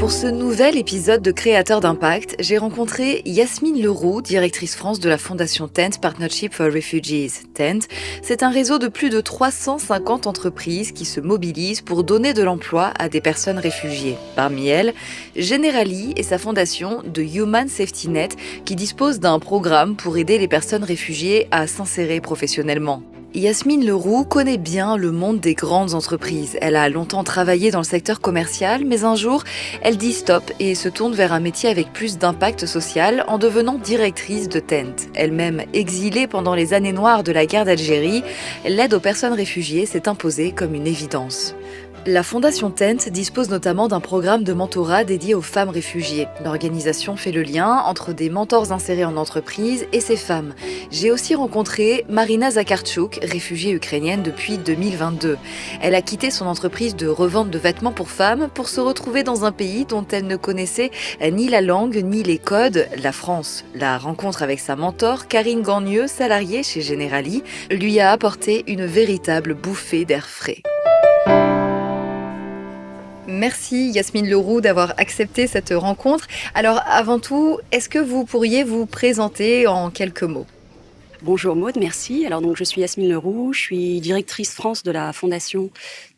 Pour ce nouvel épisode de Créateurs d'impact, j'ai rencontré Yasmine Leroux, directrice France de la fondation Tent Partnership for Refugees. Tent, c'est un réseau de plus de 350 entreprises qui se mobilisent pour donner de l'emploi à des personnes réfugiées. Parmi elles, Generali et sa fondation The Human Safety Net qui dispose d'un programme pour aider les personnes réfugiées à s'insérer professionnellement. Yasmine Leroux connaît bien le monde des grandes entreprises. Elle a longtemps travaillé dans le secteur commercial, mais un jour, elle dit stop et se tourne vers un métier avec plus d'impact social en devenant directrice de Tent. Elle-même exilée pendant les années noires de la guerre d'Algérie, l'aide aux personnes réfugiées s'est imposée comme une évidence. La Fondation Tent dispose notamment d'un programme de mentorat dédié aux femmes réfugiées. L'organisation fait le lien entre des mentors insérés en entreprise et ces femmes. J'ai aussi rencontré Marina Zakarchuk, réfugiée ukrainienne depuis 2022. Elle a quitté son entreprise de revente de vêtements pour femmes pour se retrouver dans un pays dont elle ne connaissait ni la langue ni les codes, la France. La rencontre avec sa mentor, Karine Gagneux, salariée chez Generali, lui a apporté une véritable bouffée d'air frais. Merci Yasmine Leroux d'avoir accepté cette rencontre. Alors avant tout, est-ce que vous pourriez vous présenter en quelques mots ? Bonjour Maude, merci. Alors donc je suis Yasmine Leroux, je suis directrice France de la fondation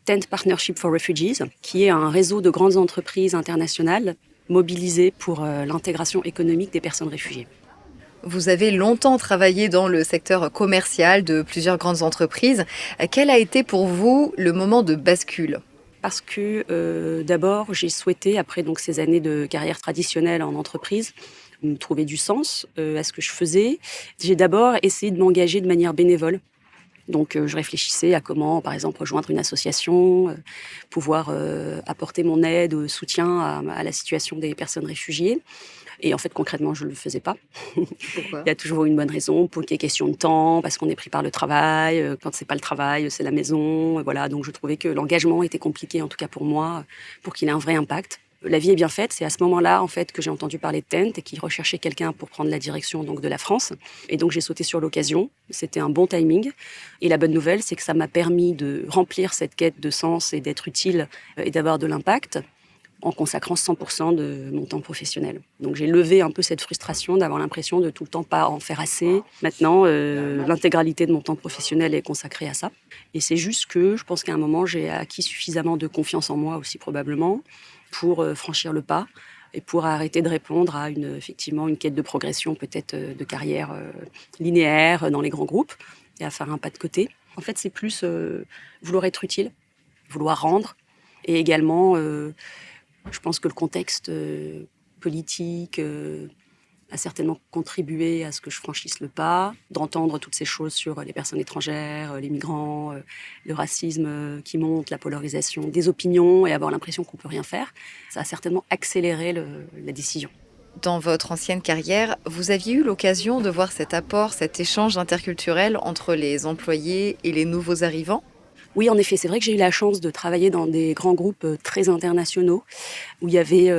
Tent Partnership for Refugees, qui est un réseau de grandes entreprises internationales mobilisées pour l'intégration économique des personnes réfugiées. Vous avez longtemps travaillé dans le secteur commercial de plusieurs grandes entreprises. Quel a été pour vous le moment de bascule ? Parce que d'abord, j'ai souhaité, après donc, ces années de carrière traditionnelle en entreprise, me trouver du sens à ce que je faisais. J'ai d'abord essayé de m'engager de manière bénévole. Donc, je réfléchissais à comment, par exemple, rejoindre une association, pouvoir apporter mon aide, soutien à la situation des personnes réfugiées. Et en fait, concrètement, je ne le faisais pas. Pourquoi ? Il y a toujours une bonne raison, pour qu'il y ait question de temps, parce qu'on est pris par le travail. Quand c'est pas le travail, c'est la maison. Voilà, donc je trouvais que l'engagement était compliqué, en tout cas pour moi, pour qu'il ait un vrai impact. La vie est bien faite. C'est à ce moment-là, en fait, que j'ai entendu parler de Tent et qu'ils recherchaient quelqu'un pour prendre la direction donc de la France. Et donc j'ai sauté sur l'occasion. C'était un bon timing. Et la bonne nouvelle, c'est que ça m'a permis de remplir cette quête de sens et d'être utile et d'avoir de l'impact, en consacrant 100% de mon temps professionnel. Donc j'ai levé un peu cette frustration d'avoir l'impression de tout le temps pas en faire assez. Maintenant, l'intégralité de mon temps professionnel est consacrée à ça. Et c'est juste que je pense qu'à un moment, j'ai acquis suffisamment de confiance en moi aussi probablement pour franchir le pas et pour arrêter de répondre à effectivement une quête de progression, peut-être de carrière linéaire dans les grands groupes et à faire un pas de côté. En fait, c'est plus vouloir être utile, vouloir rendre et également... je pense que le contexte politique a certainement contribué à ce que je franchisse le pas, d'entendre toutes ces choses sur les personnes étrangères, les migrants, le racisme qui monte, la polarisation des opinions et avoir l'impression qu'on ne peut rien faire. Ça a certainement accéléré la décision. Dans votre ancienne carrière, vous aviez eu l'occasion de voir cet apport, cet échange interculturel entre les employés et les nouveaux arrivants ? Oui, en effet, c'est vrai que j'ai eu la chance de travailler dans des grands groupes très internationaux où il y avait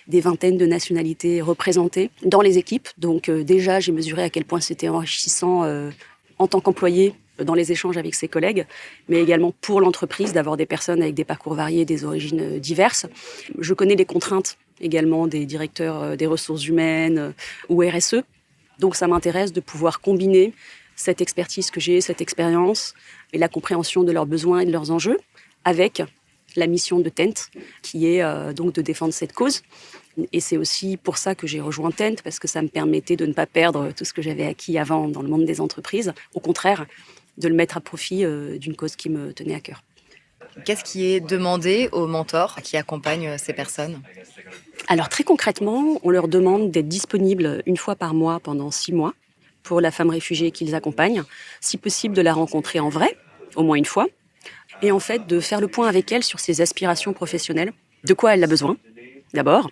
des vingtaines de nationalités représentées dans les équipes. Donc déjà, j'ai mesuré à quel point c'était enrichissant en tant qu'employé dans les échanges avec ses collègues, mais également pour l'entreprise d'avoir des personnes avec des parcours variés, des origines diverses. Je connais les contraintes également des directeurs des ressources humaines ou RSE. Donc ça m'intéresse de pouvoir combiner cette expertise que j'ai, cette expérience et la compréhension de leurs besoins et de leurs enjeux avec la mission de Tent, qui est donc de défendre cette cause. Et c'est aussi pour ça que j'ai rejoint Tent, parce que ça me permettait de ne pas perdre tout ce que j'avais acquis avant dans le monde des entreprises. Au contraire, de le mettre à profit d'une cause qui me tenait à cœur. Qu'est-ce qui est demandé aux mentors qui accompagnent ces personnes ? Alors très concrètement, on leur demande d'être disponibles une fois par mois pendant 6 mois pour la femme réfugiée qu'ils accompagnent, si possible de la rencontrer en vrai, au moins une fois, et en fait de faire le point avec elle sur ses aspirations professionnelles, de quoi elle a besoin, d'abord,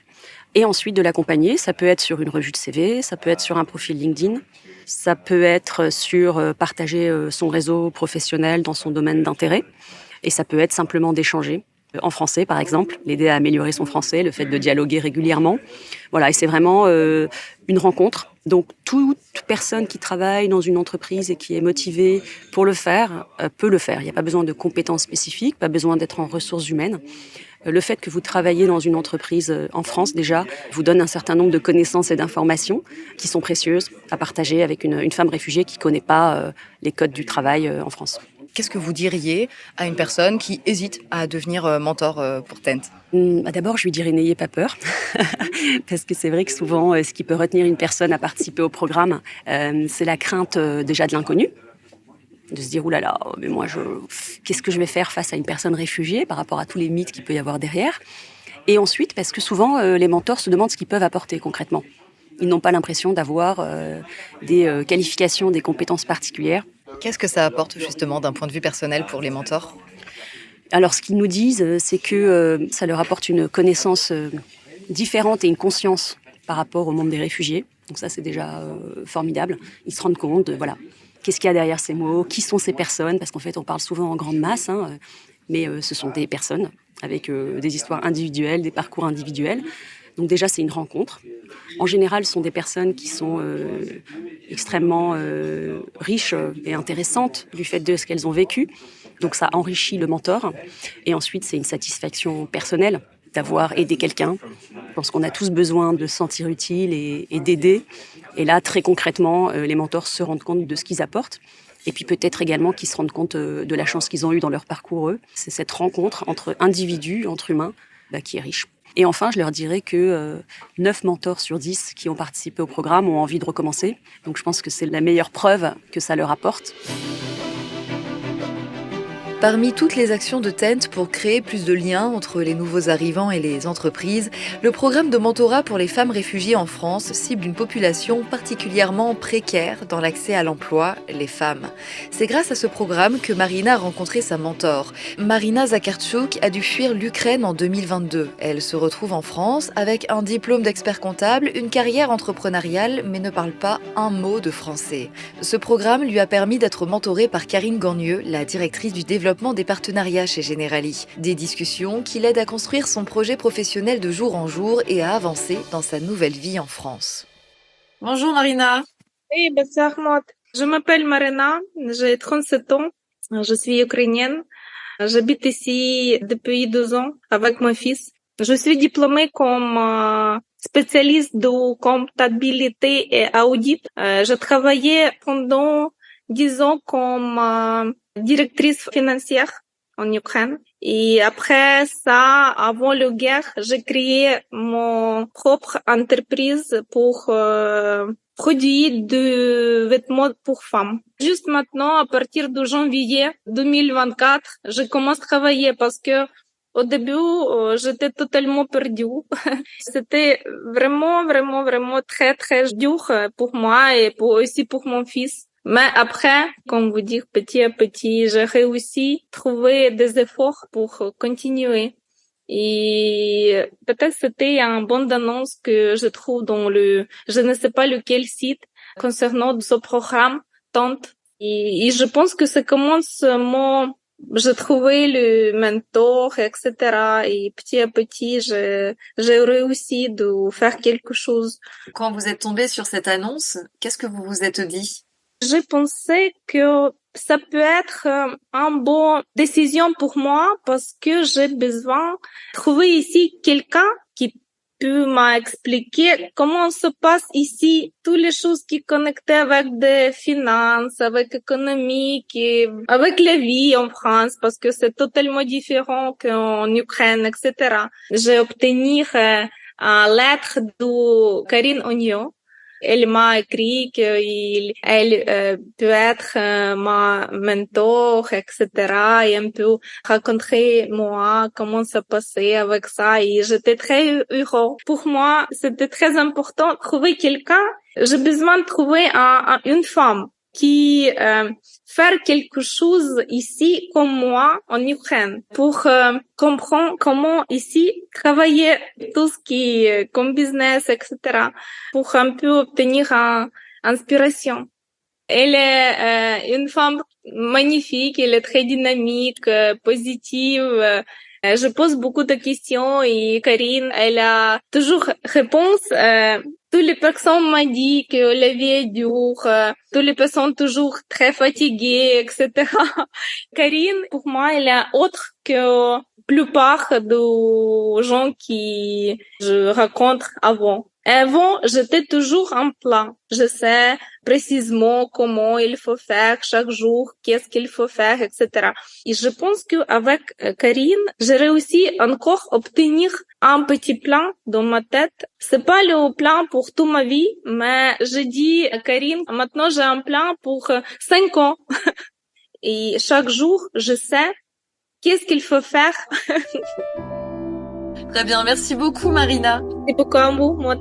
et ensuite de l'accompagner. Ça peut être sur une revue de CV, ça peut être sur un profil LinkedIn, ça peut être sur partager son réseau professionnel dans son domaine d'intérêt, et ça peut être simplement d'échanger en français, par exemple, l'aider à améliorer son français, le fait de dialoguer régulièrement. Voilà, et c'est vraiment une rencontre. Donc, toute personne qui travaille dans une entreprise et qui est motivée pour le faire peut le faire. Il n'y a pas besoin de compétences spécifiques, pas besoin d'être en ressources humaines. Le fait que vous travaillez dans une entreprise en France, déjà, vous donne un certain nombre de connaissances et d'informations qui sont précieuses à partager avec une femme réfugiée qui ne connaît pas les codes du travail en France. Qu'est-ce que vous diriez à une personne qui hésite à devenir mentor pour Tent? D'abord, je lui dirais n'ayez pas peur, parce que c'est vrai que souvent, ce qui peut retenir une personne à participer au programme, c'est la crainte déjà de l'inconnu, de se dire « Ouh là là, mais moi, qu'est-ce que je vais faire face à une personne réfugiée par rapport à tous les mythes qu'il peut y avoir derrière ?» Et ensuite, parce que souvent, les mentors se demandent ce qu'ils peuvent apporter concrètement. Ils n'ont pas l'impression d'avoir des qualifications, des compétences particulières. Qu'est-ce que ça apporte justement d'un point de vue personnel pour les mentors? Alors, ce qu'ils nous disent, c'est que ça leur apporte une connaissance différente et une conscience par rapport au monde des réfugiés. Donc ça, c'est déjà formidable. Ils se rendent compte de, voilà, qu'est-ce qu'il y a derrière ces mots, qui sont ces personnes, parce qu'en fait, on parle souvent en grande masse, mais ce sont des personnes avec des histoires individuelles, des parcours individuels. Donc déjà, c'est une rencontre. En général, ce sont des personnes qui sont extrêmement riches et intéressantes du fait de ce qu'elles ont vécu. Donc ça enrichit le mentor. Et ensuite, c'est une satisfaction personnelle d'avoir aidé quelqu'un. Je pense qu'on a tous besoin de se sentir utile et d'aider. Et là, très concrètement, les mentors se rendent compte de ce qu'ils apportent. Et puis peut-être également qu'ils se rendent compte de la chance qu'ils ont eue dans leur parcours, eux. C'est cette rencontre entre individus, entre humains, qui est riche. Et enfin, je leur dirais que 9 mentors sur 10 qui ont participé au programme ont envie de recommencer. Donc je pense que c'est la meilleure preuve que ça leur apporte. Parmi toutes les actions de Tent pour créer plus de liens entre les nouveaux arrivants et les entreprises, le programme de mentorat pour les femmes réfugiées en France cible une population particulièrement précaire dans l'accès à l'emploi, les femmes. C'est grâce à ce programme que Marina a rencontré sa mentor. Marina Zakartchouk a dû fuir l'Ukraine en 2022. Elle se retrouve en France avec un diplôme d'expert comptable, une carrière entrepreneuriale, mais ne parle pas un mot de français. Ce programme lui a permis d'être mentorée par Karine Gornieux, la directrice du développement des partenariats chez Generali. Des discussions qui l'aident à construire son projet professionnel de jour en jour et à avancer dans sa nouvelle vie en France. Bonjour Marina. Oui, bonsoir Maud. Je m'appelle Marina, j'ai 37 ans, je suis ukrainienne. J'habite ici depuis 2 ans avec mon fils. Je suis diplômée comme spécialiste de comptabilité et audit. J'ai travaillé pendant 10 ans comme directrice financière en Ukraine. Et après ça, avant la guerre, j'ai créé mon propre entreprise pour produire de vêtements pour femmes. Juste maintenant, à partir de janvier 2024, je commence à travailler parce que au début, j'étais totalement perdue. C'était vraiment très, très dur pour moi et aussi pour mon fils. Mais après, comme vous dites, petit à petit, j'ai réussi à trouver des efforts pour continuer. Et peut-être c'était un bon annonce que je trouve dans je ne sais pas lequel site concernant ce programme Tente. Et je pense que ça commence j'ai trouvé le mentor, etc. Et petit à petit, j'ai réussi de faire quelque chose. Quand vous êtes tombée sur cette annonce, qu'est-ce que vous vous êtes dit? J'ai pensé que ça peut être une bonne décision pour moi parce que j'ai besoin de trouver ici quelqu'un qui peut m'expliquer comment se passe ici toutes les choses qui connectées avec des finances, avec l'économie, avec la vie en France parce que c'est totalement différent qu'en Ukraine, etc. J'ai obtenu une lettre de Karine Ogno. Elle m'a écrit qu'elle peut être ma mentor, etc. Et un peu raconter moi comment ça passait avec ça. Et j'étais très heureux. Pour moi, c'était très important de trouver quelqu'un. J'ai besoin de trouver une femme qui faire quelque chose ici comme moi en Ukraine pour comprendre comment ici travailler tout ce qui est comme business, etc. pour un peu obtenir une inspiration. Elle est une femme magnifique, elle est très dynamique, positive, Je pose beaucoup de questions et Karine, elle a toujours réponse. Toutes les personnes m'ont dit que la vie est dure, toutes les personnes toujours très fatiguées, etc. Karine, pour moi, elle est autre que plupart des gens qui je rencontre avant. Avant, j'étais toujours en plan. Je sais précisément comment il faut faire chaque jour, qu'est-ce qu'il faut faire, etc. Et je pense qu'avec Karine, j'ai réussi encore à obtenir un petit plan dans ma tête. C'est pas le plan pour toute ma vie, mais je dis à Karine, maintenant j'ai un plan pour 5 ans. Et chaque jour, je sais qu'est-ce qu'il faut faire. Très bien, merci beaucoup Marina. C'est pourquoi moi.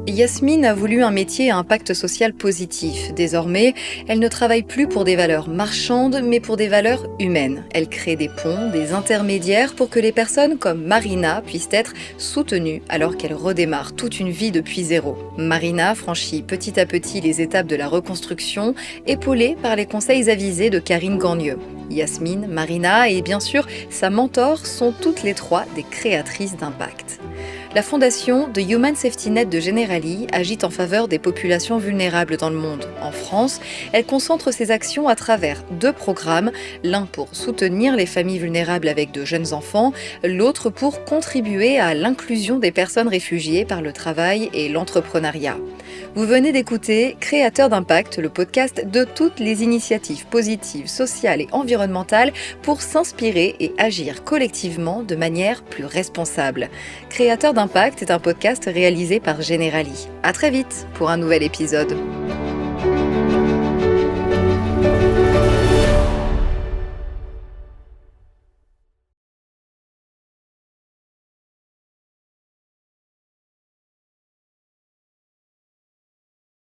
Yasmine a voulu un métier à impact social positif. Désormais, elle ne travaille plus pour des valeurs marchandes, mais pour des valeurs humaines. Elle crée des ponts, des intermédiaires pour que les personnes comme Marina puissent être soutenues alors qu'elles redémarrent toute une vie depuis zéro. Marina franchit petit à petit les étapes de la reconstruction, épaulée par les conseils avisés de Karine Gornieux. Yasmine, Marina et bien sûr sa mentor sont toutes les trois des créatrices d'impact. La fondation The Human Safety Net de Generali agit en faveur des populations vulnérables dans le monde. En France, elle concentre ses actions à travers 2 programmes, l'un pour soutenir les familles vulnérables avec de jeunes enfants, l'autre pour contribuer à l'inclusion des personnes réfugiées par le travail et l'entrepreneuriat. Vous venez d'écouter Créateurs d'impact, le podcast de toutes les initiatives positives, sociales et environnementales pour s'inspirer et agir collectivement de manière plus responsable. Créateurs d'impact est un podcast réalisé par Generali. À très vite pour un nouvel épisode.